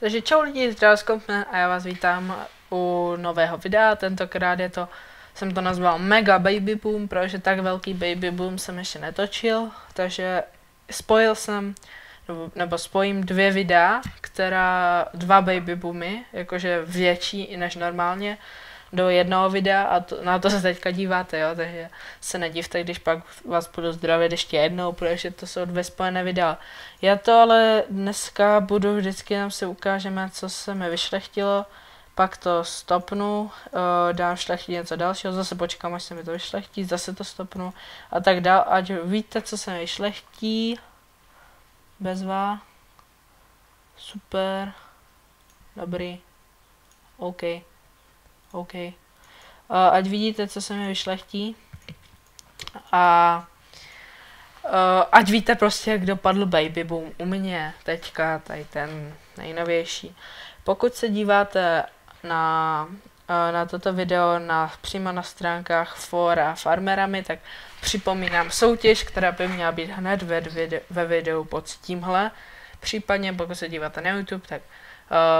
Takže čau lidi, zdravím z Kompne a já vás vítám u nového videa. Tentokrát jsem to nazval Mega Baby Boom, protože tak velký Baby Boom jsem ještě netočil. Takže spojím dvě videa, dva Baby Boomy, jakože větší i než normálně, do jednoho videa a na to se teďka díváte, jo, takže se nedivte, když pak vás budu zdravit ještě jednou, protože to jsou dvě spojené videa. Já to ale dneska budu vždycky, nám si ukážeme, co se mi vyšlechtilo, pak to stopnu, dám šlechtit něco dalšího, zase počkám, až se mi to vyšlechtí, zase to stopnu a tak dál, ať víte, co se mi vyšlechtí. Bezva. Super. Dobrý. OK. Ať vidíte, co se mi vyšlechtí. A ať víte prostě, jak dopadl Baby Boom u mě teďka, tady ten nejnovější. Pokud se díváte na toto video přímo na stránkách Fora Farmerami, tak připomínám soutěž, která by měla být hned ve videu pod tímhle. Případně pokud se díváte na YouTube, tak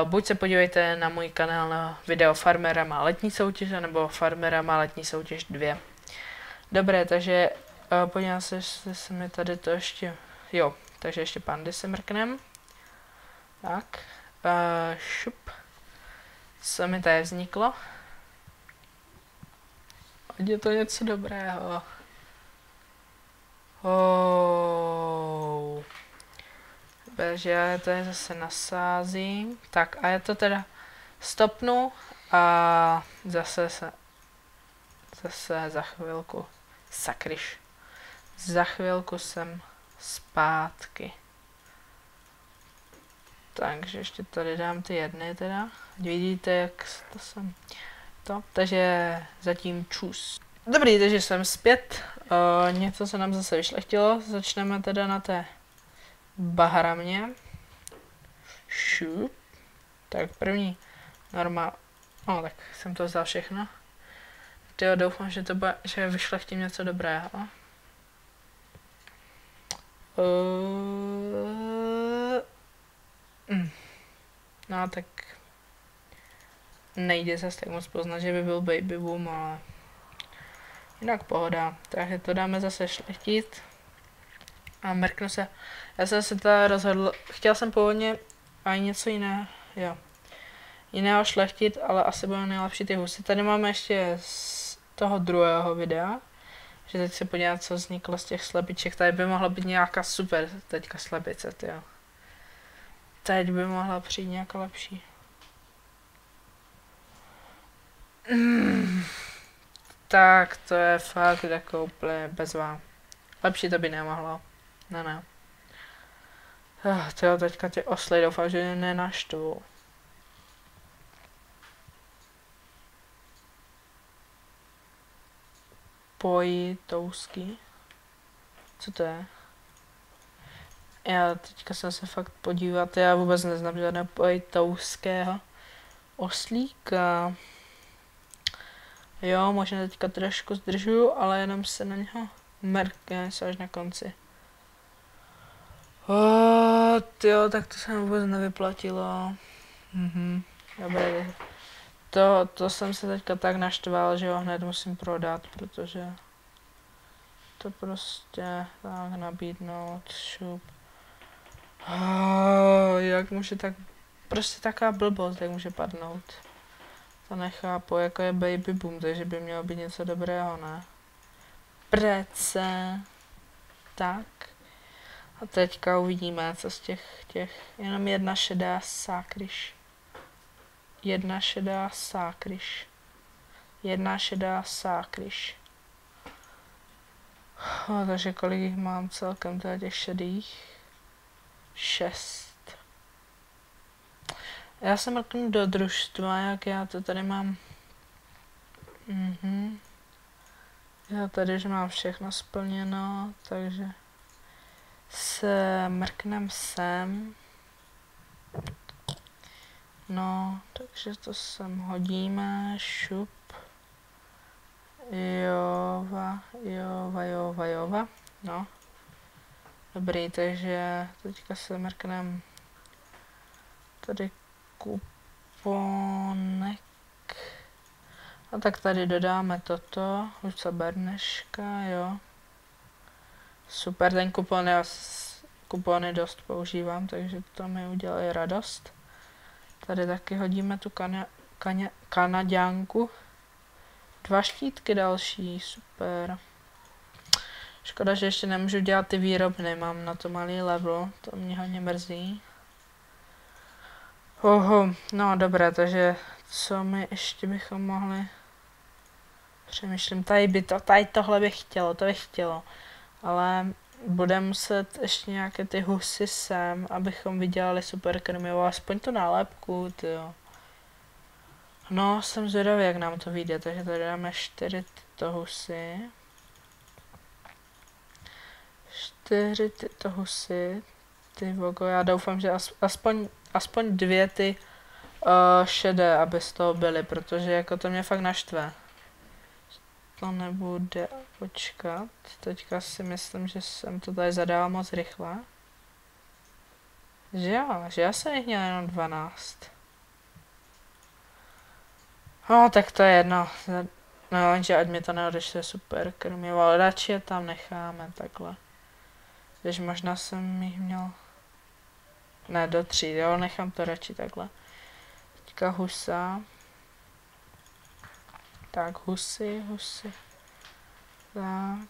buď se podívejte na můj kanál na video Farmera má letní soutěž, nebo Farmera má letní soutěž 2. Dobré, takže podívám se, jestli se mi tady to ještě... Jo, takže ještě pandy se mrknem. Tak, šup. Co mi tady vzniklo? Ať je to něco dobrého. Takže já to je zase nasázím. Tak a já to teda stopnu a zase za chvilku. Sakryš. Za chvilku jsem zpátky. Takže ještě tady dám ty jedny teda. Vidíte, jak to jsem... Takže zatím čus. Dobrý, takže jsem zpět. Něco se nám zase vyšlechtilo. Začneme teda na té bahramě. Šup. Tak první normál. No tak jsem to vzal všechno. Tyjo, doufám, že vyšlechtím něco dobrého. No tak nejde zase tak moc poznat, že by byl Baby Boom, ale jinak pohoda. Takže to dáme zase šlechtit a mrknu se. Já jsem se teda rozhodl, chtěl jsem původně aj něco jiného šlechtit, ale asi budou nejlepší ty husy. Tady máme ještě z toho druhého videa, že teď se podívám, co vzniklo z těch slepiček. Tady by mohla být nějaká super teďka slepice, tyjo. Teď by mohla přijít nějaká lepší. Tak to je fakt jako úplně bezvá. Lepší to by nemohlo. Ne. Tyjo, teďka ty osly doufám, že nenaštvu. Pojitousky. Co to je? Já teďka jsem se fakt podívat, já vůbec neznám žádného pojitouského oslíka. Jo, možná teďka trošku zdržuju, ale jenom se na něho mrkne až na konci. Tyjo, tak to se vůbec nevyplatilo. Dobré. To jsem se teďka tak naštval, že ho hned musím prodat, protože to prostě tak nabídnout, šup. Jak může tak, prostě taková blbost, jak může padnout. To nechápu, jako je Baby Boom, takže by mělo být něco dobrého, ne? Prece. Tak. A teďka uvidíme, co z těch jenom jedna šedá sákryš. Jedna šedá sákryš. Takže kolik jich mám celkem teda těch šedých? 6. Já se mrknu do družstva, jak já to tady mám. Já tady už mám všechno splněno, takže se mrknem sem. No, takže to sem hodíme, šup. Jova. No. Dobrý, takže teďka se mrknem tady kuponek. A tak tady dodáme toto, husa Berneška, jo. Super, ten kupony dost používám, takže to mi udělá radost. Tady taky hodíme tu kanaďánku. 2 štítky další, super. Škoda, že ještě nemůžu dělat ty výrobny, mám na to malý level, to mě hodně mrzí. No dobré, takže co my ještě bychom mohli... Přemýšlím, tady tohle bych chtělo, to bych chtělo. Ale budeme muset ještě nějaké ty husy sem, abychom vydělali super krmivo, aspoň tu nálepku, tyjo. No, jsem zvědavý, jak nám to vyjde, takže tady dáme 4 tyto husy. 4 tyto husy. Ty vogo, já doufám, že aspoň 2 ty šedé, aby z toho byly, protože jako to mě fakt naštve. To nebude počkat. Teďka si myslím, že jsem to tady zadal moc rychle. Že já jsem jich měl jenom 12. No, tak to je jedno. No, jenže ať mi to neodešle super krmivo, ale radši je tam necháme takhle. Když možná jsem jich měl... Ne, do 3, jo, nechám to radši takhle. Teďka husa. Tak, husy. Tak,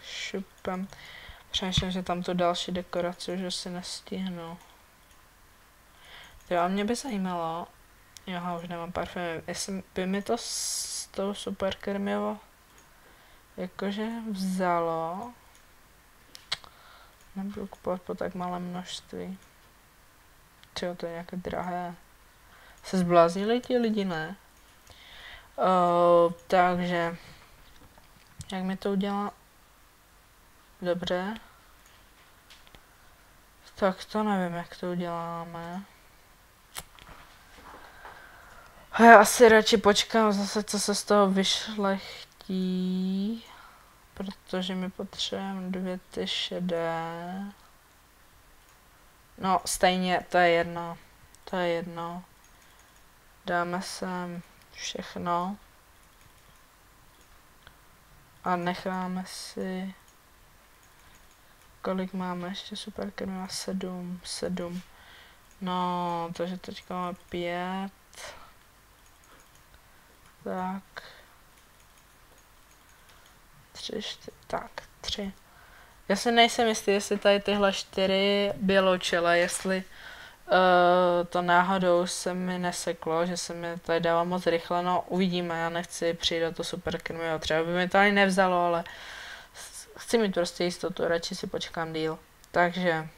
šupem. Přemýšlím, že tam tu další dekoraci už asi nestihnu. Jo, a mě by zajímalo, už nemám parfém, jestli by mi to s tou super krmivo jakože vzalo. Nebudu kupovat po tak malém množství. Třeba to je nějaké drahé. Se zbláznili ti lidi, ne? Takže jak mi to udělá dobře, tak to nevím, jak to uděláme. Já asi radši počkám zase, co se z toho vyšlechtí, protože mi potřebujeme 2 ty šedé. No, stejně, to je jedno. Dáme sem všechno. A necháme si... Kolik máme ještě super krmiva? 7. No, takže teďka máme 5. Tak. 3. Já si nejsem jistý, jestli tady tyhle 4 běločele, jestli to náhodou se mi neseklo, že se mi tady dává moc rychle, no uvidíme, já nechci přijít do to super krmivo, třeba by mi to ani nevzalo, ale chci mít prostě jistotu, radši si počkám díl. Takže,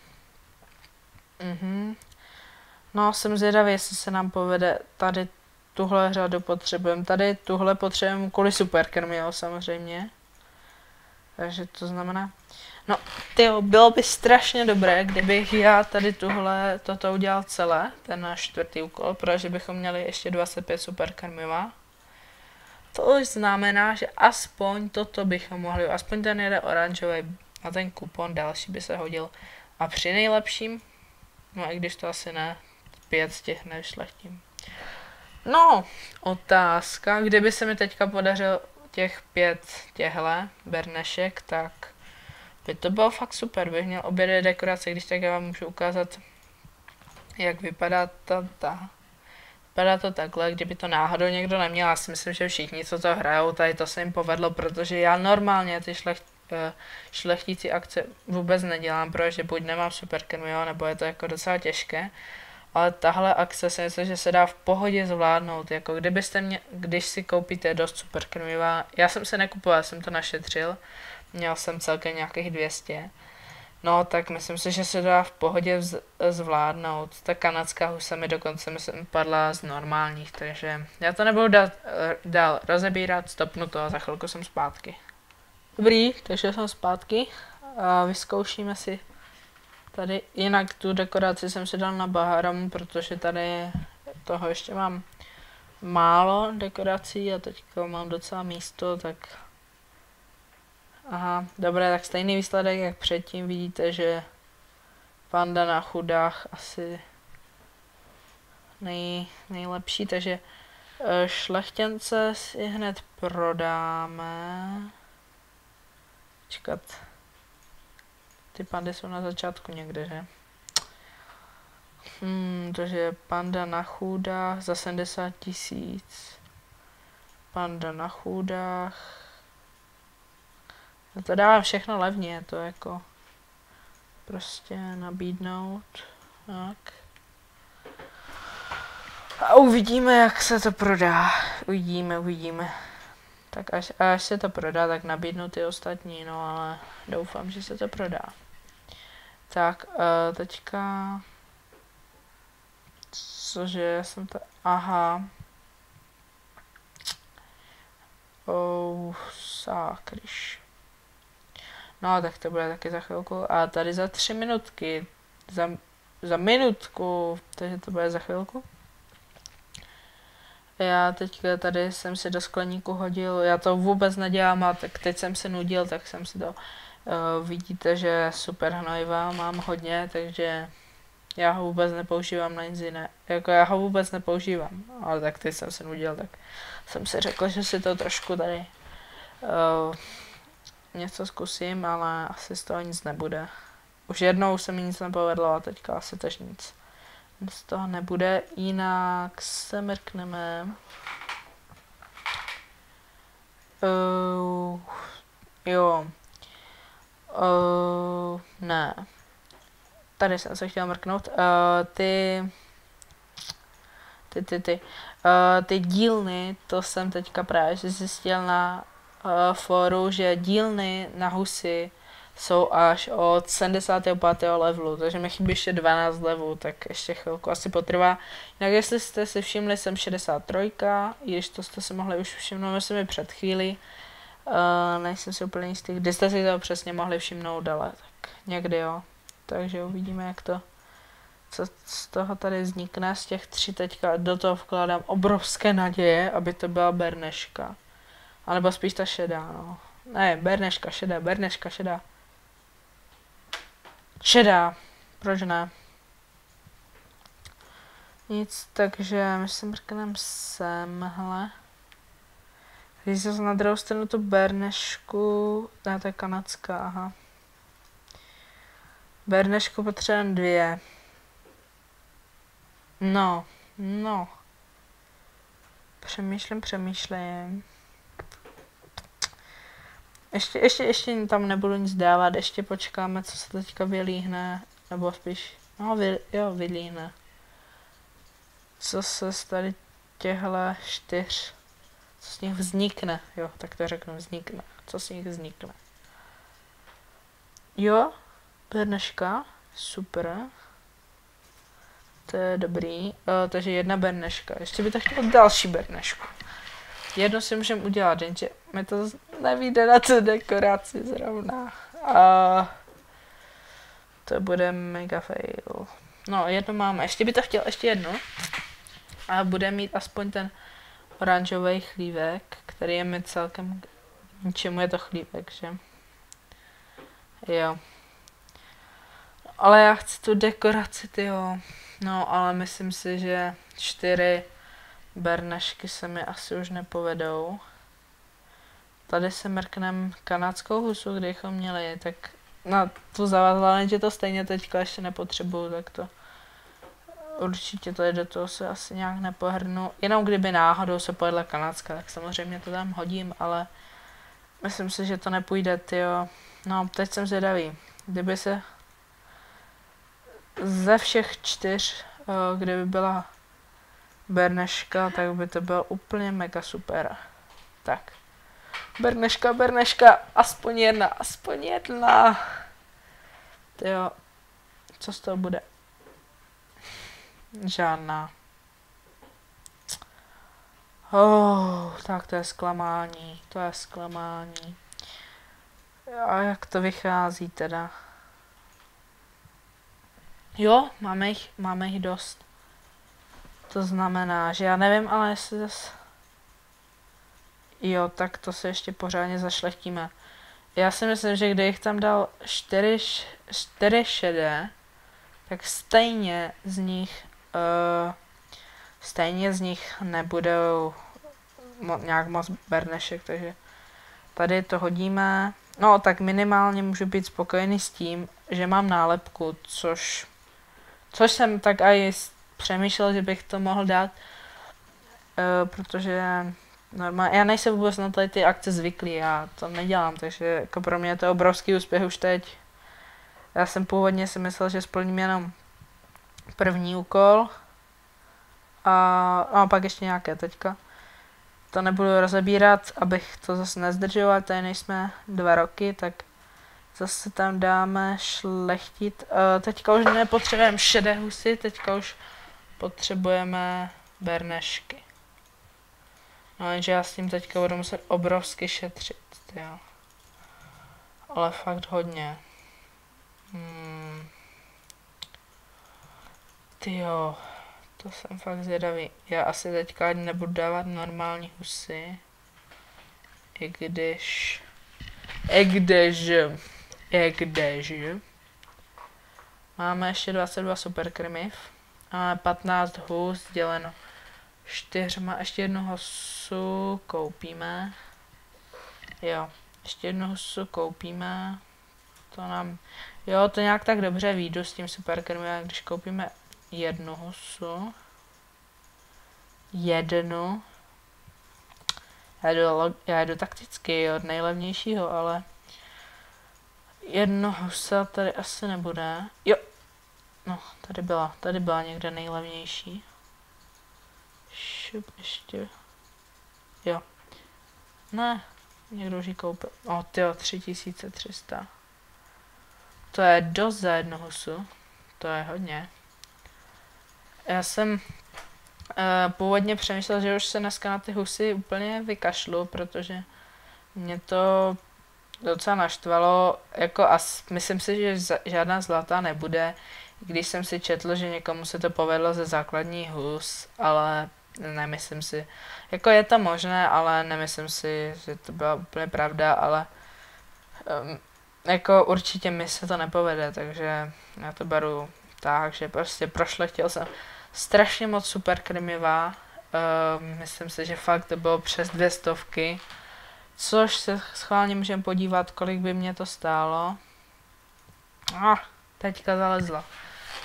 no jsem zvědavý, jestli se nám povede tady tuhle řadu potřebujeme, tady tuhle potřebujeme kvůli super krmivo samozřejmě. Takže to znamená, no tyjo, bylo by strašně dobré, kdybych já tady toto udělal celé, ten náš 4. úkol, protože bychom měli ještě 25 super krmiva. To už znamená, že aspoň toto bychom mohli, aspoň ten jeden oranžový a ten kupon další by se hodil. A při nejlepším, no i když to asi ne, 5 z těch nevyšlechtím. No, otázka, kdyby se mi teďka podařilo těch 5 těhle bernešek, tak by to bylo fakt super, bych měl obě 2 dekorace, když tak já vám můžu ukázat, jak vypadá vypadá to takhle, kdyby to náhodou někdo neměl, já si myslím, že všichni, co to hrajou, tady to se jim povedlo, protože já normálně ty šlechtící akce vůbec nedělám, protože buď nemám super krmivo, nebo je to jako docela těžké. Ale tahle akce si myslím, že se dá v pohodě zvládnout, jako když si koupíte dost super krmiva, já jsem se nekupoval, jsem to našetřil, měl jsem celkem nějakých 200, no tak myslím si, že se dá v pohodě zvládnout, ta kanadská husa mi dokonce myslím padla z normálních, takže já to nebudu dál rozebírat, stopnu to a za chvilku jsem zpátky. Dobrý, takže jsem zpátky a vyzkoušíme si tady, jinak tu dekoraci jsem si dal na Baharamu, protože tady toho ještě mám málo dekorací a teďka mám docela místo, tak... Aha, dobré, tak stejný výsledek jak předtím, vidíte, že panda na chudách asi nejlepší, takže šlechtěnce si hned prodáme. Čekat. Ty pandy jsou na začátku někde, že? Takže panda na chůdách za 70 000. Panda na chůdách. To dává všechno levně, to jako prostě nabídnout. Tak. A uvidíme, jak se to prodá. Uvidíme. Tak až se to prodá, tak nabídnu ty ostatní, no ale doufám, že se to prodá. Tak, teďka... Cože, já jsem to... Aha. Sákryš. No, tak to bude taky za chvilku. A tady za 3 minutky. Za minutku. Takže to bude za chvilku. Já teďka tady jsem si do skleníku hodil. Já to vůbec nedělám, a tak teď jsem se nudil, tak jsem si to... vidíte, že super hnojiva mám hodně, takže... Já ho vůbec nepoužívám na nic jiné. Jako já ho vůbec nepoužívám. Ale tak teď jsem se nudil, tak jsem si řekl, že si to trošku tady něco zkusím, ale asi z toho nic nebude. Už jednou se mi nic nepovedlo a teďka asi tež nic z toho nebude. Jinak se mrkneme. Jo. Ne. Tady jsem se chtěla mrknout. Ty dílny, to jsem teďka právě zjistil na fóru, že dílny na husy jsou až od 75. levelu, takže mi chybí ještě 12 levelů, tak ještě chvilku asi potrvá. Jinak jestli jste si všimli, jsem 63, i když to jste si mohli už všimnout, myslím mi před chvíli. Nejsem si úplně jistý, kdy jste si to přesně mohli všimnout, ale tak někdy jo. Takže uvidíme, jak to, co z toho tady vznikne, z těch 3 teďka do toho vkládám obrovské naděje, aby to byla berneška. A nebo spíš ta šedá, no. Ne, berneška, šedá. Šedá, proč ne? Nic, takže my si mrkneme semhle. Když se na druhou stranu tu bernešku, ne, to je kanadská, aha. Bernešku potřebujeme 2. No. Přemýšlím. Ještě tam nebudu nic dávat, ještě počkáme, co se teďka vylíhne, nebo spíš, no vylíhne. Co se z tady těchhle 4, co z nich vznikne, jo, tak to řeknu, vznikne, co z nich vznikne. Jo, berneška, super. To je dobrý, takže 1 berneška, ještě by to chtělo další bernešku. Jedno si můžeme udělat, jenže mi to nevíde na tu dekoraci zrovna. A to bude mega fail. No, jedno máme, ještě by to chtěl ještě jedno. A bude mít aspoň ten oranžový chlívek, který je mi celkem... Ničemu je to chlívek, že? Jo. Ale já chci tu dekoraci, tyjo. No, ale myslím si, že 4 bernešky se mi asi už nepovedou. Tady se mrknem kanadskou husu, kdybychom měli, tak na tu zavazla, že to stejně teďka ještě nepotřebuju, tak to určitě tady do toho se asi nějak nepohrnu. Jenom kdyby náhodou se povedla kanadská, tak samozřejmě to tam hodím, ale myslím si, že to nepůjde, tyjo. No, teď jsem zvědavý. Kdyby se ze všech 4, kdyby byla berneška, tak by to bylo úplně mega super. Tak. Berneška, aspoň jedna. Tyjo, co z toho bude? Žádná. Tak to je zklamání, A jak to vychází teda? Jo, máme jich dost. To znamená, že já nevím, ale jestli zase... Jo, tak to se ještě pořádně zašlechtíme. Já si myslím, že kdybych tam dal 4 šedé, tak stejně z nich stejně z nich nebudou nějak moc bernešek, takže tady to hodíme. No, tak minimálně můžu být spokojený s tím, že mám nálepku, což jsem tak i přemýšlel, že bych to mohl dát, protože normálně, já nejsem vůbec na tady ty akce zvyklý, já to nedělám, takže jako pro mě je to obrovský úspěch už teď. Já jsem původně si myslel, že splním jenom první úkol a pak ještě nějaké teďka. To nebudu rozebírat, abych to zase nezdržoval, tady nejsme 2 roky, tak zase tam dáme šlechtit. Teďka už nepotřebujeme šedé husy, teďka už potřebujeme bernešky. No jenže já s tím teďka budu muset obrovsky šetřit, jo. Ale fakt hodně. Tyjo, to jsem fakt zvědavý. Já asi teďka nebudu dávat normální husy. I když... Máme ještě 22 superkrmiv. Máme 15 hus děleno 4, ještě jednu husu koupíme. Jo, ještě jednu husu koupíme. To nám... Jo, to nějak tak dobře vyjdu s tím superkrmivem, když koupíme jednu husu. Já jdu takticky od nejlevnějšího, ale jedno husa tady asi nebude. Jo, no, tady byla někde nejlevnější. Šup, ještě. Jo. Ne, někdo už ji koupil. O, tyjo, 3300. To je dost za jednu husu. To je hodně. Já jsem původně přemýšlel, že už se dneska na ty husy úplně vykašlu, protože mě to docela naštvalo, jako myslím si, že žádná zlatá nebude, když jsem si četl, že někomu se to povedlo ze základní hus, ale nemyslím si, jako je to možné, ale nemyslím si, že to byla úplně pravda, ale jako určitě mi se to nepovede, takže já to beru tak, že prostě prošlechtil jsem strašně moc super krmiva, myslím si, že fakt to bylo přes 200, což se schválně můžeme podívat, kolik by mě to stálo. Teďka zalezla.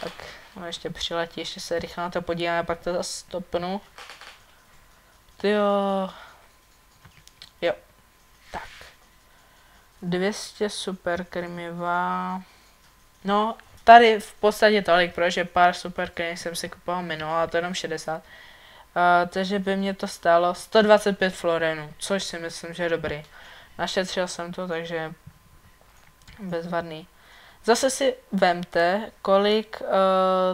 Tak no, ještě přiletí, ještě se rychle na to podíváme, pak to zase stopnu. Tyjo. Jo. Tak. 200 super krmiva. No, tady v podstatě tolik, protože pár super krmiv jsem si kupoval minule, ale to jenom 60. Takže by mě to stálo 125 florenů, což si myslím, že je dobrý. Našetřil jsem to, takže bezvadný. Zase si vemte, kolik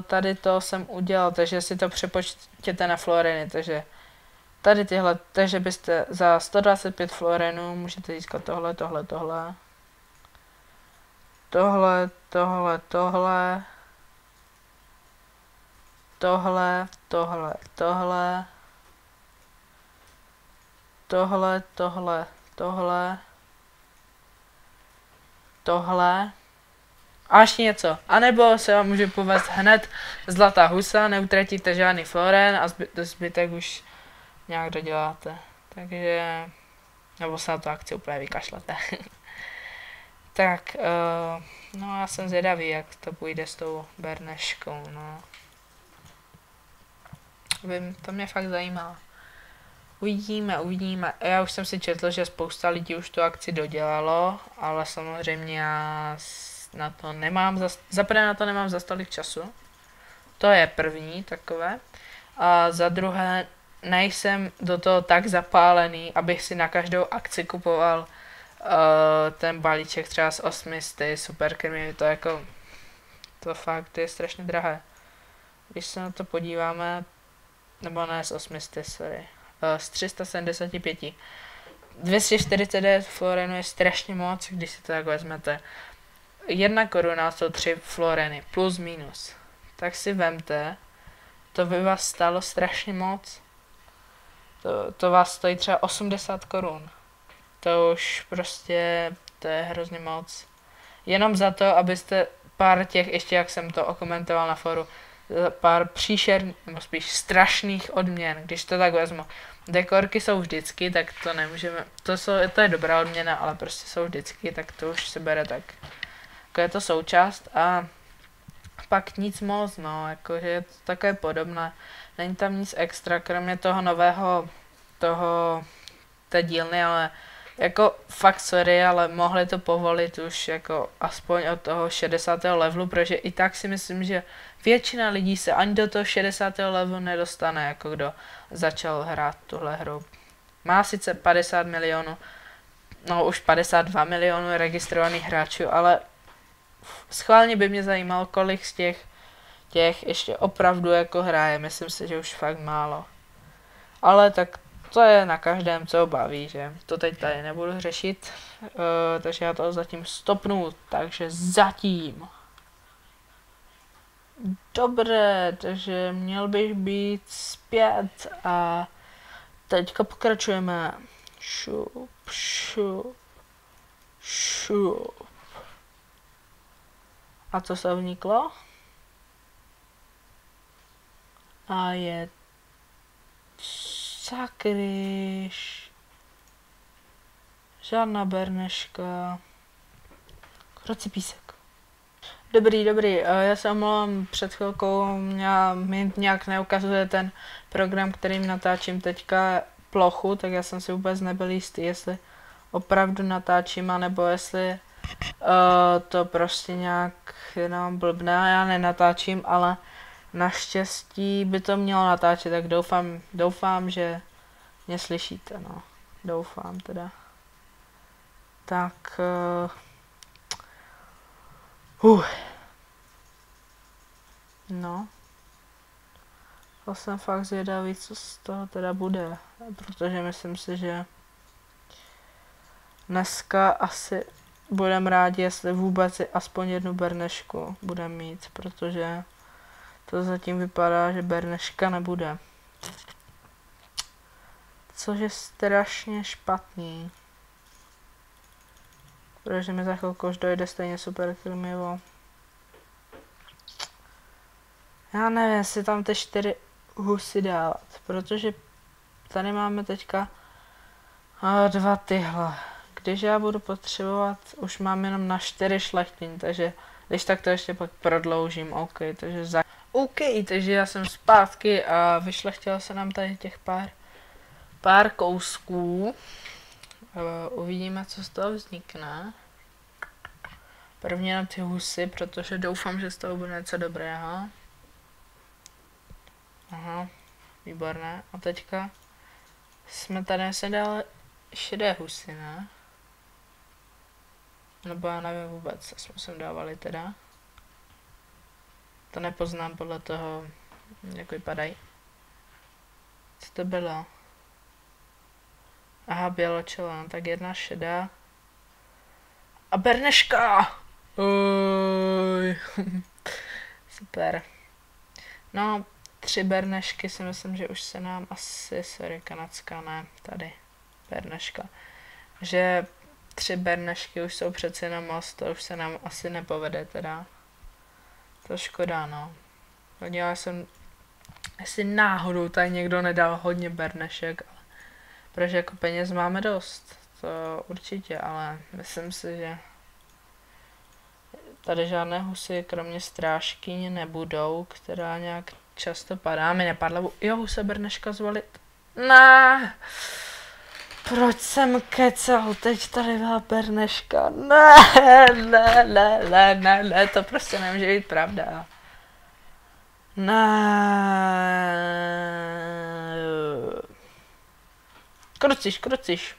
tady to jsem udělal, takže si to přepočtěte na floreny, takže tady tyhle, takže byste za 125 florenů můžete získat tohle, tohle, tohle. Tohle, tohle, tohle. Tohle, tohle, tohle. Tohle, tohle, tohle. Tohle. A ještě něco. A nebo se vám může povést hned zlatá husa, neutratíte žádný floren a zbytek už nějak doděláte. Takže... Nebo se na tu akci úplně vykašlete. Tak, no já jsem zvědavý, jak to půjde s tou berneškou, no. To mě fakt zajímá. Uvidíme. Já už jsem si četl, že spousta lidí už tu akci dodělalo, ale samozřejmě já na to nemám, zaprvé na to nemám za tolik času. To je první takové. A za druhé, nejsem do toho tak zapálený, abych si na každou akci kupoval ten balíček třeba s 800 super krmivy, to jako, to fakt je strašně drahé. Když se na to podíváme, nebo ne s 800, sorry, z 375. 249 florenů je strašně moc, když si to tak vezmete. 1 koruna jsou 3 floreny, plus minus. Tak si vemte, to by vás stálo strašně moc. To vás stojí třeba 80 korun. To už prostě, to je hrozně moc. Jenom za to, abyste pár těch, ještě jak jsem to okomentoval na foru, pár příšerných, nebo spíš strašných odměn, když to tak vezmu. Dekorky jsou vždycky, tak to nemůžeme, to je dobrá odměna, ale prostě jsou vždycky, tak to už se bere tak, jako je to součást a pak nic moc, no, jakože je to takové podobné, není tam nic extra, kromě toho nového, té dílny, ale jako fakt sorry, ale mohli to povolit už jako aspoň od toho 60. levelu, protože i tak si myslím, že většina lidí se ani do toho 60. levelu nedostane, jako kdo začal hrát tuhle hru. Má sice 50 milionů, no už 52 milionů registrovaných hráčů, ale schválně by mě zajímalo, kolik z těch ještě opravdu jako hraje, myslím si, že už fakt málo. Ale tak to je na každém, co ho baví, že to teď tady nebudu řešit, takže já to zatím stopnu, takže zatím. Dobré, takže měl bych být zpět a teďka pokračujeme. Šup, šup, šup. A co se vniklo? A je sakryš. Žádná berneška. Kroci písek. Dobrý, já se omlouvám, před chvilkou mi nějak neukazuje ten program, kterým natáčím teďka plochu, tak já jsem si vůbec nebyl jistý, jestli opravdu natáčím, anebo jestli to prostě nějak jenom blbne a já nenatáčím, ale naštěstí by to mělo natáčet, tak doufám, že mě slyšíte, no. Doufám teda. Tak... No. To jsem fakt zvědavý, co z toho teda bude, protože myslím si, že dneska asi budeme rádi, jestli vůbec aspoň jednu bernešku budeme mít, protože to zatím vypadá, že berneška nebude. Což je strašně špatný. Protože mi za chvilku už dojde stejně super krmivo. Já nevím, jestli tam ty 4 husy dávat, protože tady máme teďka 2 tyhle. Když já budu potřebovat, už mám jenom na 4 šlechtin, takže když tak to ještě pak prodloužím, OK, takže já jsem zpátky a vyšlechtila se nám tady těch pár kousků. Uvidíme, co z toho vznikne. Prvně na ty husy, protože doufám, že z toho bude něco dobrého. Aha, výborné. A teďka jsme tady se dali šedé husy, ne? Nebo já nevím vůbec, co jsme sem dávali teda. To nepoznám podle toho, jak vypadají. Co to bylo? Aha, běločela, no tak 1 šedá. A berneška! Oj. Super. No, 3 bernešky si myslím, že už se nám asi, sorry, kanadská, ne, tady, berneška. Že 3 bernešky už jsou přeci na moc, to už se nám asi nepovede teda. To škoda, no. Podívala jsem, jestli náhodou tady někdo nedal hodně bernešek, protože jako peněz máme dost, to určitě, ale myslím si, že tady žádné husy kromě strážkyně nebudou, která nějak často padá. Mi nepadla, jo, huse berneška zvolit. Ne. Proč jsem kecal, teď tady byla berneška. Ne, to prostě nemůže být pravda. Ne. Kruciš.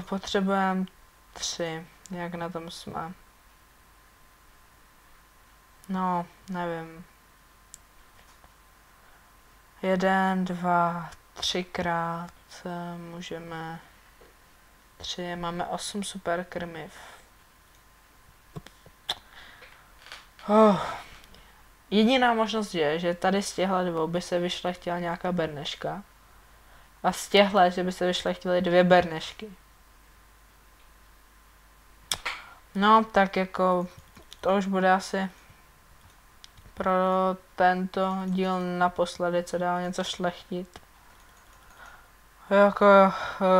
Potřebujeme 3. Jak na tom jsme? No, nevím. 1, 2, 3krát můžeme 3, máme 8 super krmiv. Jediná možnost je, že tady z těchto 2 by se vyšlechtila nějaká berneška. A z těchto, že by se vyšlechtily 2 bernešky. No, tak jako to už bude asi pro tento díl naposledy, co dál něco šlechtit. Jako,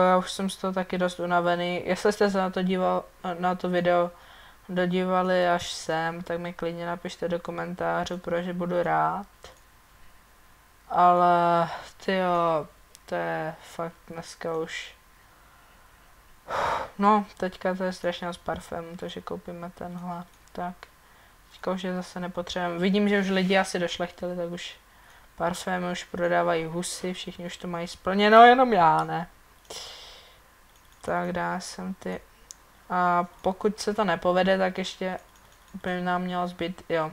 já už jsem z toho taky dost unavený. Jestli jste se na to video dodívali až sem, tak mi klidně napište do komentářů, protože budu rád. Ale tyjo, to je fakt dneska už. No, teďka to je strašně moc parfému, takže koupíme tenhle. Tak, teďka už je zase nepotřebujeme. Vidím, že už lidi asi došlechtili, tak už parfémy už prodávají husy, všichni už to mají splněno, jenom já ne. Tak dá jsem ty. A pokud se to nepovede, tak ještě by nám mělo zbyt, jo,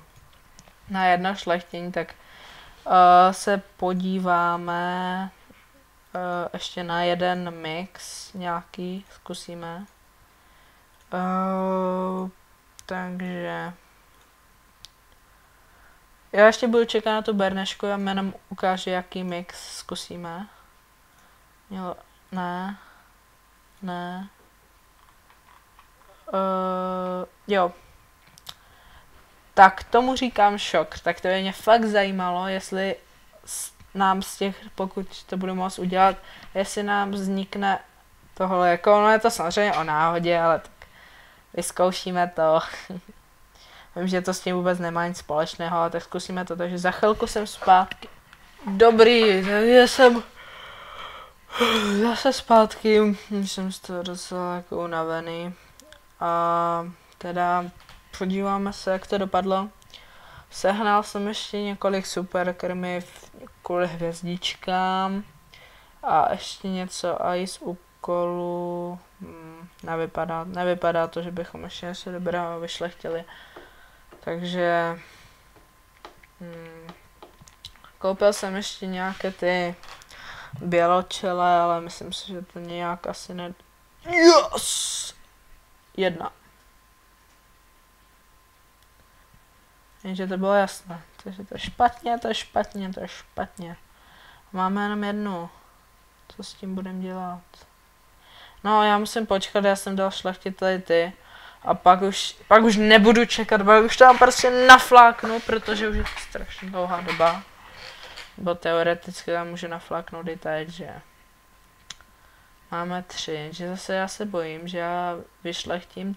na jedno šlechtění, tak se podíváme ještě na jeden mix nějaký, zkusíme. Takže já ještě budu čekat na tu bernešku a jenom ukážu, jaký mix zkusíme. Jo, ne. Jo. Tak tomu říkám šok. Tak to by mě fakt zajímalo, jestli nám z těch, pokud to budu moct udělat, jestli nám vznikne tohle, jako ono je to samozřejmě o náhodě, ale tak vyzkoušíme to. Vím, že to s tím vůbec nemá nic společného, ale tak zkusíme to, takže za chvilku jsem zpátky. Dobrý, takže jsem zase zpátky, jsem z toho docela jako unavený. A teda podíváme se, jak to dopadlo. Sehnal jsem ještě několik super krmiv kvůli hvězdičkám a ještě něco i z úkolu. Nevypadá to, že bychom ještě něco dobrého vyšlechtili. Takže koupil jsem ještě nějaké ty běločele, ale myslím si, že to nějak asi ne... Yes! 1. Jenže to bylo jasné. Takže to je špatně. Máme jenom jednu. Co s tím budeme dělat? No, já musím počkat, já jsem dal šlechtit tady ty. A pak už nebudu čekat, pak už tam prostě nafláknu, protože už je to strašně dlouhá doba. Bo teoreticky tam můžu nafláknout i teď, že... Máme 3, že zase já se bojím, že já vyšlechtím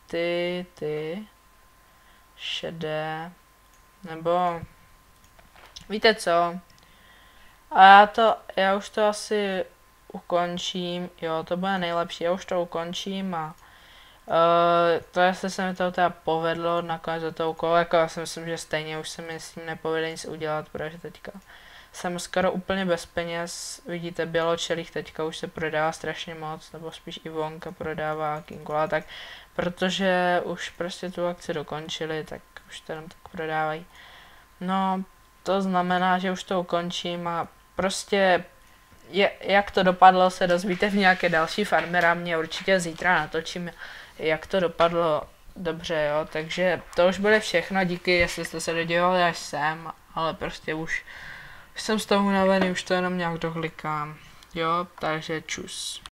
ty šedé, nebo víte co, a já už to asi ukončím, jo, to bude nejlepší, já už to ukončím a to jestli se mi to teda povedlo nakonec do toho úkolu, jako já si myslím, že stejně už se mi s tím nepovede nic udělat, protože teďka jsem skoro úplně bez peněz, vidíte, běločelých teďka už se prodává strašně moc, nebo spíš Ivonka prodává Kingola, tak protože už prostě tu akci dokončili, tak už to jenom tak prodávají. No, to znamená, že už to ukončím a prostě jak to dopadlo, se dozvíte v nějaké další farmera, mě určitě zítra natočím, jak to dopadlo dobře, jo, takže to už bude všechno, díky, jestli jste se dodívali až sem, ale prostě už jsem z toho unavený, už to jenom nějak dohlikám, jo, takže čus.